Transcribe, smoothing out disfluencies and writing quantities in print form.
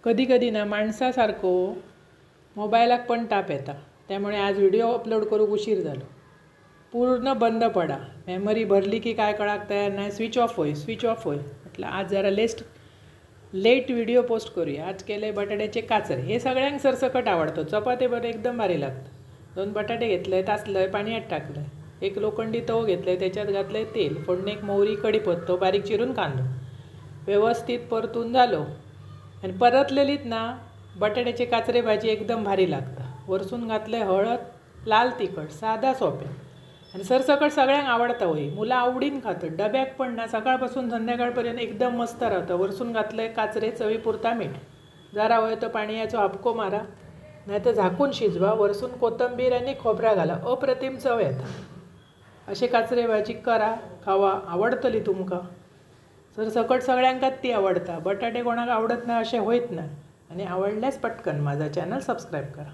कधी कधी ना माणसासारखो मोबायलाक पण ताप येता, त्यामुळे आज व्हिडिओ अपलोड करूक उशीर झालो. पूर्ण बंद पडा, मेमरी भरली की काय कळाक तयार नाही, स्विच ऑफ होय. म्हटलं आज जरा लेट व्हिडिओ पोस्ट करूया. आज केले बटाट्याचे काचरे. हे सगळ्यांक सरसकट आवडतं. चपाती बरं एकदम भारी लागतं. 2 बटाटे घेतले, तासलंय, पाण्यात टाकलंय, एक लोखंडी तवो घेतले, त्याच्यात घातलंय तेल, फोडणीक मोहरी, कढीपत्तो, बारीक चिरून कांदो व्यवस्थित परतून झालो. आणि परतलेलीत ना बटाट्याचे काचरे भाजी एकदम भारी लागतं. वरसून घातले हळद, लाल तिखट, साधा सोप्या आणि सरसकट सगळ्यांक आवडतं. होई मुलं आवडीन खातं. डब्याक पण ना सकाळपासून संध्याकाळपर्यंत एकदम मस्त राहतं. वरसून घातलंय काचरे, चवीपुरता मीठ, जरा हवं तर पाण्याचा हापको मारा, नाही तर झाकून शिजवा. वरसून कोथिंबीर आणि खोबरा घाला, अप्रतिम चव येता. असे काचरे भाजी करा, खावा, आवडतली तुमका. सरसकट सगळ्यांकाच ती आवडता. बटाटे कोणाला आवडत नाही असे होईत नाही. आणि आवडल्यास पटकन माझा चॅनल सबस्क्राईब करा.